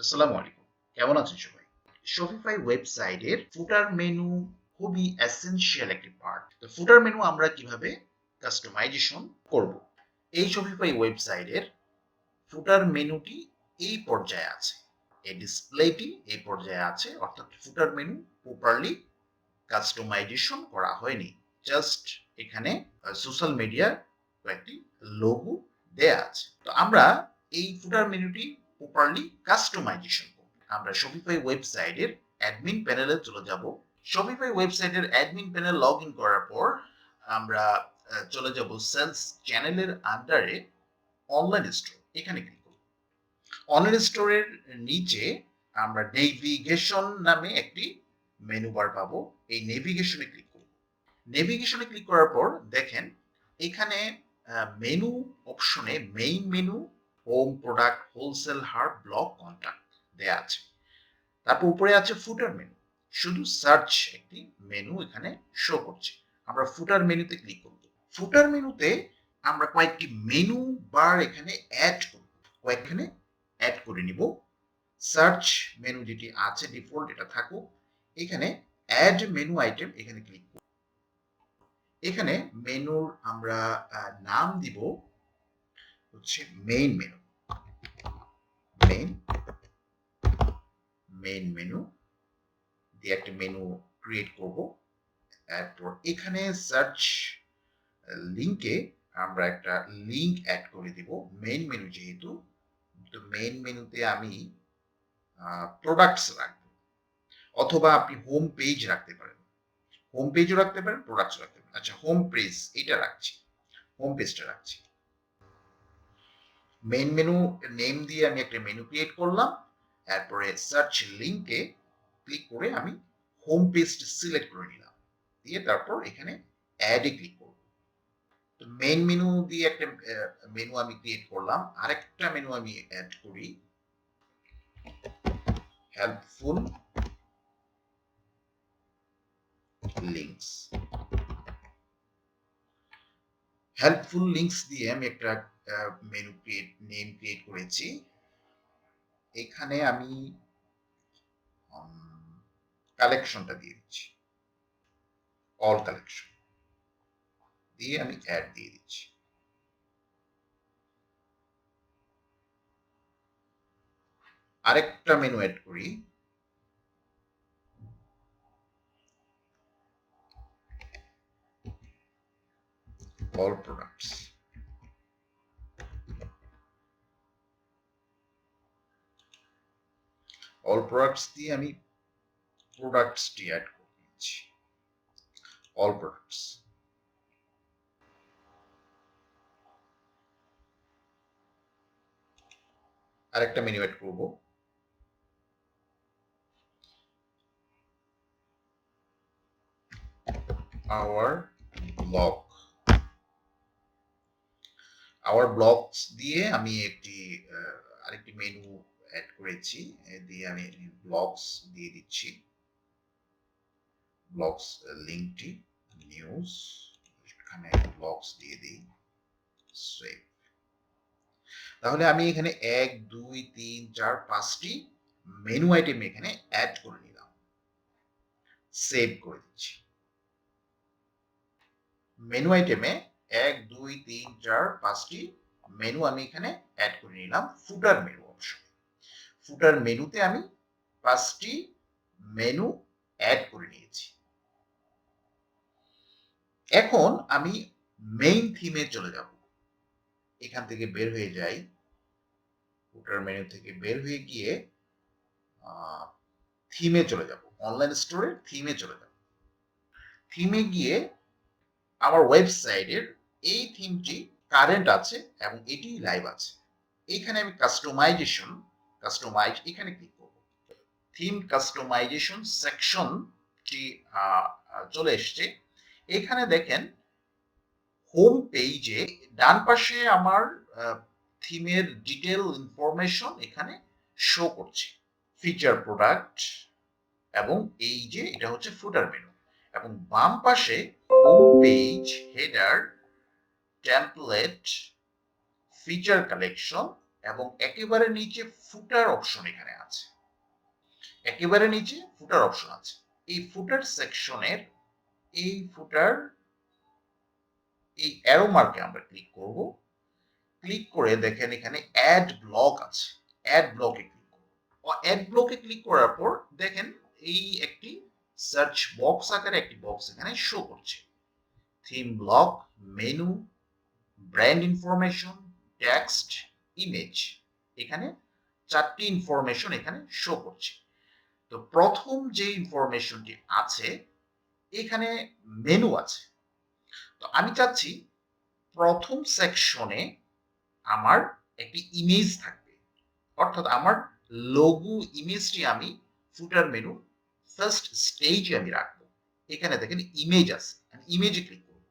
আসসালামু আলাইকুম। কেমন আছেন সবাই? Shopify ওয়েবসাইটের ফুটার মেনু খুবই এসেনশিয়াল একটি পার্ট। তো ফুটার মেনু আমরা কিভাবে কাস্টমাইজেশন করব? এই Shopify ওয়েবসাইটের ফুটার মেনুটি এই পর্যায়ে আছে। এই ডিসপ্লেটি এই পর্যায়ে আছে, অর্থাৎ ফুটার মেনু প্রপারলি কাস্টমাইজেশন করা হয়নি। জাস্ট এখানে সোশ্যাল মিডিয়ার কয়েকটি লোগো দেয়া আছে। তো আমরা এই ফুটার মেনুটি প্রপারলি কাস্টমাইজেশন করব। আমরা Shopify ওয়েবসাইটের অ্যাডমিন প্যানেলে চলে যাব। Shopify ওয়েবসাইটের অ্যাডমিন প্যানেল লগ ইন করার পর আমরা চলে যাব সেলস চ্যানেলের আন্ডারে অনলাইন স্টোর, এখানে ক্লিক করব। অনলাইন স্টোরের নিচে আমরা নেভিগেশন নামে একটি মেনু বার পাবো। এই নেভিগেশনে ক্লিক করব। নেভিগেশনে ক্লিক করার পর দেখেন এখানে মেনু অপশনে main menu, home, product, wholesale, herb, blog, contact দেয়া আছে। তারপর উপরে আছে ফুটার মেনু, শুধু সার্চ একটি মেনু এখানে শো করছে। আমরা ফুটার মেনুতে ক্লিক করব। ফুটার মেনুতে আমরা কয়েকটি মেনু বার এখানে অ্যাড করব, কয়েকখানে অ্যাড করে নিব। সার্চ মেনু যেটি আছে ডিফল্ট এটা থাকুক। এখানে অ্যাড মেনু আইটেম এখানে ক্লিক করব। এখানে মেনুর আমরা নাম দিব হচ্ছে মেইন মেনু। মেইন মেনু দিয়ে একটা মেনু ক্রিয়েট করব। এরপর এখানে সার্চ লিংকে আমরা একটা লিংক অ্যাড করে দিব মেইন মেনু যেহেতু। তো মেইন মেনুতে আমি প্রোডাক্টস রাখবো, অথবা আপনি হোম পেজ রাখতে পারেন। হোম পেজও রাখতে পারেন, প্রোডাক্টস রাখতে পারেন। আচ্ছা, হোম পেজ এটা রাখছি, হোম পেজটা রাখছি। মেইন মেনু নেম দিয়ে আমি একটা মেনু ক্রিয়েট করলাম। এরপরে সার্চ লিংকে ক্লিক করে আমি হোম পেজটা সিলেক্ট করে নিলাম, দিয়ে তারপর এখানে অ্যাডে ক্লিক করব। তো মেইন মেনু দিয়ে একটা মেনু আমি ক্রিয়েট করলাম। আরেকটা মেনু আমি অ্যাড করি, হেল্পফুল লিংকস। হেল্পফুল লিংকস দিয়ে আমি একটা মেনু নেম ক্রিয়েট করেছি। এখানে আমি কালেকশনটা দিয়ে দিচ্ছি, অল কালেকশন দিয়ে আমি অ্যাড দিয়ে দিচ্ছি। আরেকটা মেনু অ্যাড করি, অল প্রোডাক্টস। অল প্রোডাক্টস দিয়ে আমি প্রোডাক্টসটি অ্যাড করে দিচ্ছি, অল প্রোডাক্টস। আরেকটা মেনু অ্যাড করব, আওয়ার ব্লগ। আওয়ার ব্লগস দিয়ে আমি আরেকটি মেনু অ্যাড করেছি, দিয়ে আমি ব্লগস দিয়ে দিচ্ছি। ব্লগস লিঙ্কটি নিউজ, এখানে ব্লগস দিয়ে দিই, সেভ। তাহলে আমি এখানে 1 2 3 4 5টি মেনু আইটেম এখানে অ্যাড করে নিলাম, সেভ করে দিচ্ছি। মেনু আইটেমে 1 2 3 4 5টি মেনু আমি এখানে অ্যাড করে নিলাম ফুটার মেনু অপশন। ফুটার মেনুতে আমি 5টি মেনু অ্যাড করে নিয়েছি। এখন আমি মেইন থিমে চলে যাব। এখান থেকে বের হয়ে যাই, ফুটার মেনু থেকে বের হয়ে গিয়ে থিমে চলে যাব, অনলাইন স্টোরে থিমে চলে যাব। থিমে গিয়ে আমার ওয়েবসাইটের এই থিমটি কারেন্ট আছে এবং এটি লাইভ আছে। এখানে আমি কাস্টমাইজ এখানে ক্লিক করব। থিম কাস্টমাইজেশন সেকশনটি চলে এসছে। এখানে দেখেন হোম পেজে ডান পাশে আমার থিমের ডিটেল ইনফরমেশন এখানে শো করছে, ফিচার, প্রোডাক্ট, এবং এই যে এটা হচ্ছে ফুটার মেনু। এবং বাম পাশে home page, header, template, feature collection এবং একেবারে নিচে ফুটার অপশন এখানে আছে, একেবারে নিচে ফুটার অপশন আছে। এই ফুটার সেকশনের এই ফুটার এই অ্যারো মার্কে আমরা ক্লিক করব। ক্লিক করে দেখেন এখানে অ্যাড ব্লক আছে, অ্যাড ব্লকে ক্লিক করব। অ্যাড ব্লকে ক্লিক করার পর দেখেন এই একটি সার্চ বক্স আকারে একটি বক্স এখানে শো করছে। Theme block, menu, brand information, text, image, এখানে 4টি ইনফরমেশন এখানে শো করছে। তো প্রথম যে ইনফরমেশনটি আছে এখানে মেনু আছে। তো আমি চাচ্ছি প্রথম সেকশনে আমার একটি ইমেজ থাকবে, অর্থাৎ আমার লোগো ইমেজটি আমি ফুটার মেনু ফার্স্ট স্টেজে আমি রাখবো। এখানে দেখেন ইমেজ আছে, আমি ইমেজে ক্লিক করব।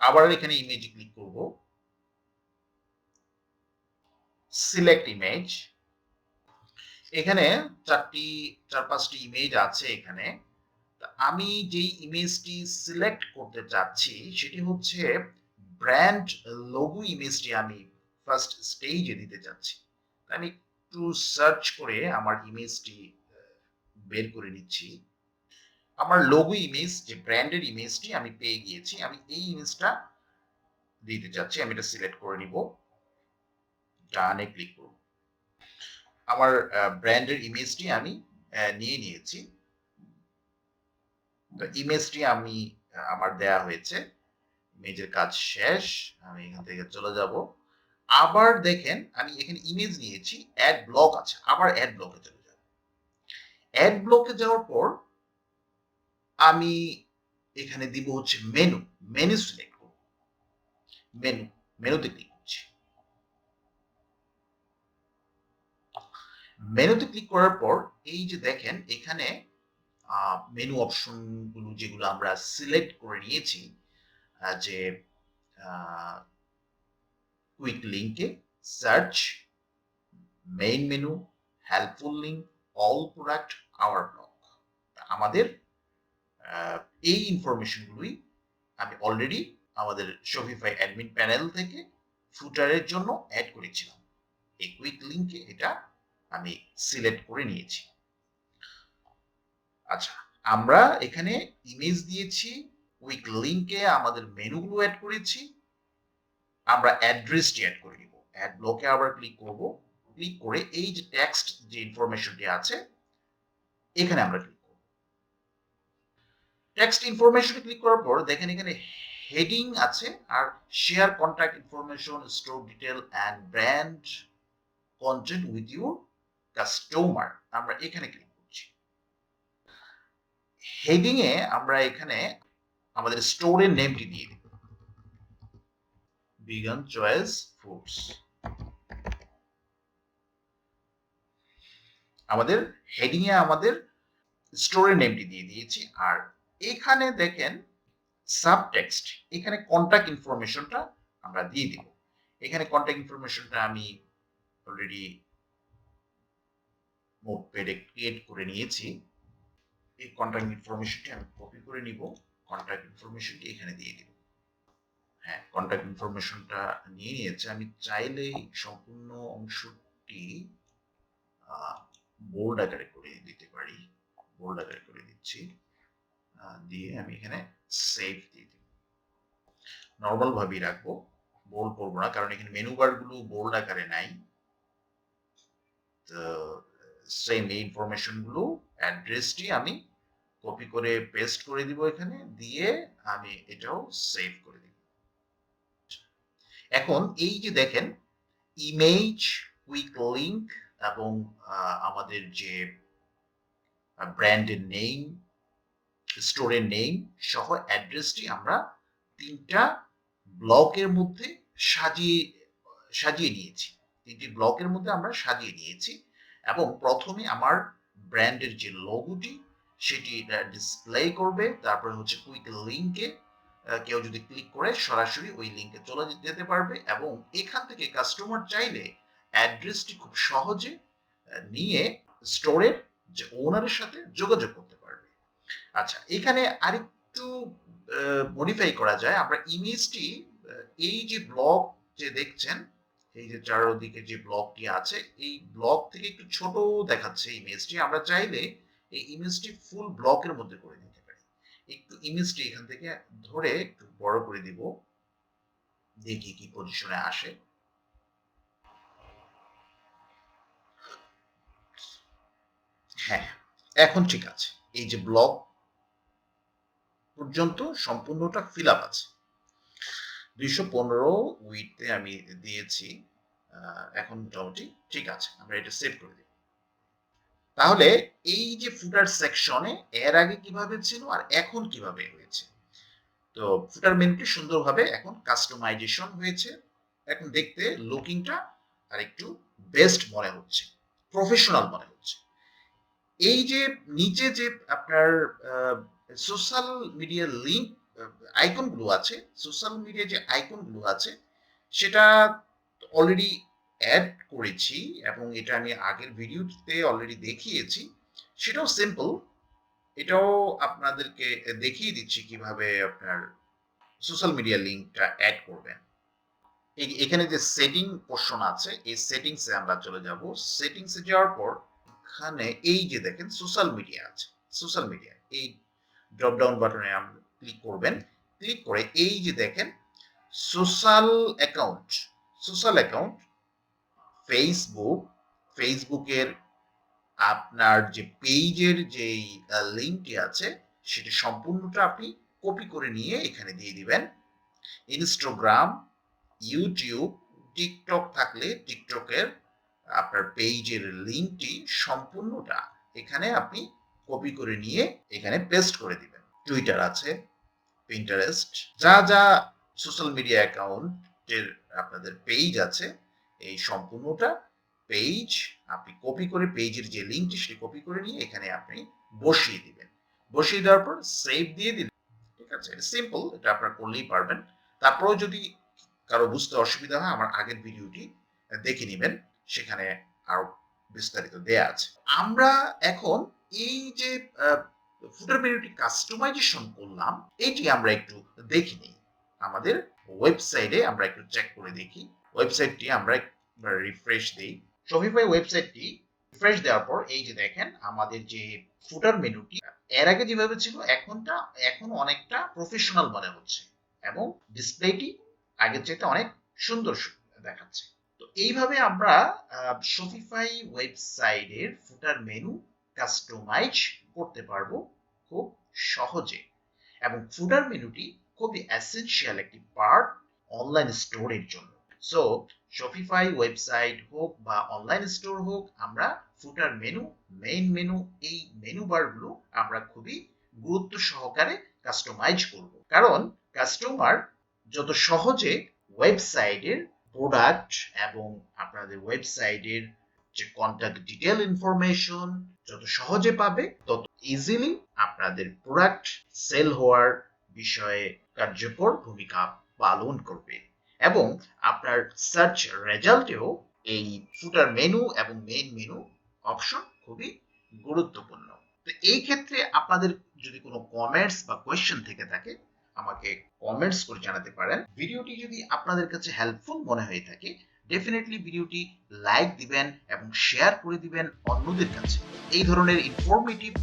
আবার এখানে ইমেজে ক্লিক করব, সিলেক্ট ইমেজ। এখানে 4-5টি ইমেজ আছে এখানে। আমি যেই ইমেজটি সিলেক্ট করতে চাচ্ছি সেটি হচ্ছে ব্র্যান্ড লোগো ইমেজটি আমি ফার্স্ট স্টেজে দিতে চাচ্ছি। আমি একটু সার্চ করে আমার ইমেজটি বের করে নিচ্ছি। আমার লোগো ইমেজ যে ব্র্যান্ডের ইমেজটি আমি পেয়ে গিয়েছি, আমি এই ইমেজটা দিতে চাচ্ছি। আমি এটা সিলেক্ট করে নিব, ডানে ক্লিক করব। আমার ব্র্যান্ডের ইমেজটি আমি নিয়ে নিয়েছি। তো ইমেজটি আমি আমার দেয়া হয়েছে, ইমেজের কাজ শেষ। আমি এখান থেকে চলে যাব। আবার দেখেন আমি এখানে ইমেজ নিয়েছি, অ্যাড ব্লক আছে, আবার অ্যাড ব্লকে চলে যাব। অ্যাড ব্লকে যাওয়ার পর আমি এখানে দিব হচ্ছে মেনু, মেনু সিলেক্ট করব। মেনু, মেনুতে ক্লিক করছি। মেনুতে ক্লিক করার পর এই যে দেখেন এখানে মেনু অপশন গুলো যেগুলো আমরা সিলেক্ট করে নিয়েছি, যে কুইক লিঙ্কে, search, main menu, helpful link, all product, our block, আমাদের এই ইনফরমেশনগুলোই আমি অলরেডি আমাদের শপিফাই অ্যাডমিন প্যানেল থেকে ফুটারের জন্য অ্যাড করেছিলাম। এই কুইক লিঙ্কে এটা আমি সিলেক্ট করে নিয়েছি। আচ্ছা, আমরা এখানে ইমেজ দিয়েছি, কুইক লিঙ্কে আমাদের মেনুগুলো অ্যাড করেছি। আমরা অ্যাড্রেসটি অ্যাড করে নিব। অ্যাড ব্লকে আবার ক্লিক করব। ক্লিক করে এই যে টেক্সট যে ইনফরমেশনটি আছে এখানে আমরা ক্লিক করব। টেক্সট ইনফরমেশনে ক্লিক করার পর দেখেন এখানে হেডিং আছে আর share contact information, store detail and brand content with your customer, আমরা এখানে ক্লিক করছি। হেডিং এ আমরা এখানে আমাদের স্টোরের নেমটি দিয়ে দিব, ভিগান চয়েস ফুডস। আমাদের হেডিং এ আমাদের স্টোরের নেমটি দিয়ে দিয়েছি। আর এখানে দেখেন সাবটেক্সট, এখানে কন্টাক্ট ইনফরমেশনটা আমরা দিয়ে দিব। এখানে কন্টাক্ট ইনফরমেশনটা আমি অলরেডি নোটপ্যাডে ক্রিয়েট করে নিয়েছি। এই কন্টাক্ট ইনফরমেশনটি আমি কপি করে নিব, কন্টাক্ট ইনফরমেশনটি এখানে দিয়ে দিব। হ্যাঁ, কন্টাক্ট ইনফরমেশনটা নিয়ে নিয়েছে। আমি চাইলে সম্পূর্ণ অংশটি বোল্ড আকারে করে দিতে পারি। বোল্ড আকারে করে দিচ্ছি, দিয়ে আমি এখানে সেভ দিয়ে দিব। নর্মাল ভাবেই রাখবো, বোল্ড করবো না, কারণ এখানে মেনু বার গুলো বোল্ড আকারে নাই। তো সেম এই ইনফরমেশন গুলো, অ্যাড্রেসটি আমি কপি করে পেস্ট করে দিব এখানে, দিয়ে আমি এটাও সেভ করে দিব। এখন এই যে দেখেন ইমেজ, কুইক লিঙ্ক এবং আমাদের যে ব্র্যান্ডের নেম, স্টোরের নেম সহ অ্যাড্রেসটি আমরা 3টা ব্লকের মধ্যে সাজিয়ে নিয়েছি। 3টি ব্লকের মধ্যে আমরা সাজিয়ে নিয়েছি এবং প্রথমে আমার ব্র্যান্ডের যে লোগোটি সেটি ডিসপ্লে করবে। তারপরে হচ্ছে কুইক লিঙ্কে কেউ যদি ক্লিক করে সরাসরি ওই লিঙ্কে চলে যেতে পারবে এবং এখান থেকে কাস্টমার চাইলে অ্যাড্রেসটি খুব সহজে নিয়ে স্টোরের যে ওনারের সাথে যোগাযোগ করতে পারবে। আচ্ছা, এখানে আরেকটু মডিফাই করা যায়। আমরা ইমেজটি এই যে ব্লক যে দেখছেন এই যে চারদিকে যে ব্লকটি আছে এই ব্লক থেকে একটু ছোট দেখাচ্ছে ইমেজটি। আমরা চাইলে এই ইমেজটি ফুল ব্লকের মধ্যে করে দিতে পারি। একটু ইমেজটি এখান থেকে ধরে একটু বড় করে দিব, দেখি কি পজিশনে আসে। হ্যাঁ, এখন ঠিক আছে। এই যে ব্লক পর্যন্ত সম্পূর্ণটা ফিল আপ আছে। 215 উইডথে আমি দিয়েছি। এখন মোটামুটি ঠিক আছে। আমরা এটা সেভ করে দিই। তাহলে এই যে ফুটার সেকশনে এর আগে কিভাবে ছিল আর এখন কিভাবে হয়েছে। তো ফুটার মেনুটি সুন্দরভাবে এখন কাস্টমাইজেশন হয়েছে। এখন দেখতে লুকিংটা আর একটু বেস্ট মনে হচ্ছে, প্রফেশনাল মনে হচ্ছে। এই যে নিচে যে আপনার সোশ্যাল মিডিয়া লিঙ্ক আইকনগুলো আছে, সোশ্যাল মিডিয়া যে আইকনগুলো আছে সেটা অলরেডি অ্যাড করেছি এবং এটা আমি আগের ভিডিওতে অলরেডি দেখিয়েছি। সেটাও সিম্পল, এটাও আপনাদেরকে দেখিয়ে দিচ্ছি কিভাবে আপনার সোশ্যাল মিডিয়া লিঙ্কটা অ্যাড করবেন। এখানে যে সেটিং পোর্শন আছে এই সেটিংসে আমরা চলে যাব। সেটিংসে যাওয়ার পর এখানে এই যে দেখেন সোশ্যাল মিডিয়া আছে, সোশ্যাল মিডিয়া এই ড্রপ ডাউন বাটনে আপনি ক্লিক করবেন। ক্লিক করে এই যে দেখেন সোশ্যাল অ্যাকাউন্ট, সোশ্যাল অ্যাকাউন্ট ফেসবুকের আপনার যে পেজের যেই লিঙ্কটি আছে সেটা সম্পূর্ণটা আপনি কপি করে নিয়ে এখানে দিয়ে দিবেন। ইনস্টাগ্রাম, ইউটিউব, টিকটক থাকলে টিকটকের আপনার পেজের লিঙ্কটি সম্পূর্ণটা এখানে আপনি কপি করে নিয়ে এখানে পেস্ট করে দিবেন। টুইটার আছে, পিন্টারেস্ট, যা যা সোশ্যাল মিডিয়া অ্যাকাউন্টের আপনাদের পেজ আছে এই সম্পূর্ণটা পেজ আপনি কপি করে পেজের যে লিঙ্কটি সেটি কপি করে নিয়ে এখানে আপনি বসিয়ে দিবেন। বসিয়ে দেওয়ার পর সেভ দিয়ে দিলেন। ঠিক আছে, এটা সিম্পল, এটা আপনারা করলেই পারবেন। তারপরেও যদি কারো বুঝতে অসুবিধা হয় আমার আগের ভিডিওটি দেখে নেবেন, সেখানে আরো বিস্তারিত দেয়া আছে। আমরা এখন এই যে ফুটার মেনুটি কাস্টমাইজেশন করলাম এটি আমরা একটু দেখে নিই। আমাদের ওয়েবসাইটে আমরা একটু চেক করে দেখি। ওয়েবসাইটটি আমরা একবার রিফ্রেশ দিই। শপিফাই ওয়েবসাইটটি রিফ্রেশ দেওয়ার পর এই যে দেখেন আমাদের যে ফুটার মেনুটি এর আগে যেভাবে ছিল এখন অনেকটা প্রফেশনাল মনে হচ্ছে এবং ডিসপ্লেটি আগের চাইতে অনেক সুন্দর দেখাচ্ছে। তো এইভাবে আমরা শপিফাই ওয়েবসাইটের ফুটার মেনু কাস্টমাইজ করতে পারবো খুব সহজে। এবং ফুটার মেনুটি খুবই এসেনশিয়াল একটি পার্ট অনলাইন স্টোরের জন্য। সো শপিফাই ওয়েবসাইট হোক বা অনলাইন স্টোর হোক, আমরা ফুটার মেনু, মেইন মেনু, এই মেনু বারগুলো আমরা খুবই গুরুত্ব সহকারে কাস্টমাইজ করব। কারণ কাস্টমার যত সহজে ওয়েবসাইটের প্রোডাক্ট এবং আপনাদের ওয়েবসাইটের যে কন্ট্যাক্ট ডিটেল ইনফরমেশন যত সহজে পাবে তত ইজিলি আপনাদের প্রোডাক্ট সেল হওয়ার বিষয়ে কার্যকর ভূমিকা পালন করবে এবং আপনার সার্চ রেজাল্টেও এই ফুটার মেনু এবং মেইন মেনু অপশন খুবই গুরুত্বপূর্ণ। তো এই ক্ষেত্রে আপনাদের যদি কোনো কমেন্টস বা কোয়েশ্চেন থেকে থাকে আমাকে কমেন্টস করে জানাতে পারেন। ভিডিওটি যদি আপনাদের কাছে হেল্পফুল মনে হয়ে থাকে ডেফিনেটলি ভিডিওটি লাইক দিবেন এবং শেয়ার করে দিবেন অন্যদের কাছে। এই ধরনের ইনফরমেটিভ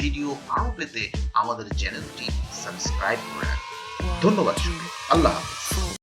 ভিডিও আরো পেতে আমাদের চ্যানেলটি সাবস্ক্রাইব করে রাখবেন। ধন্যবাদ সবাইকে। আল্লাহ হাফেজ।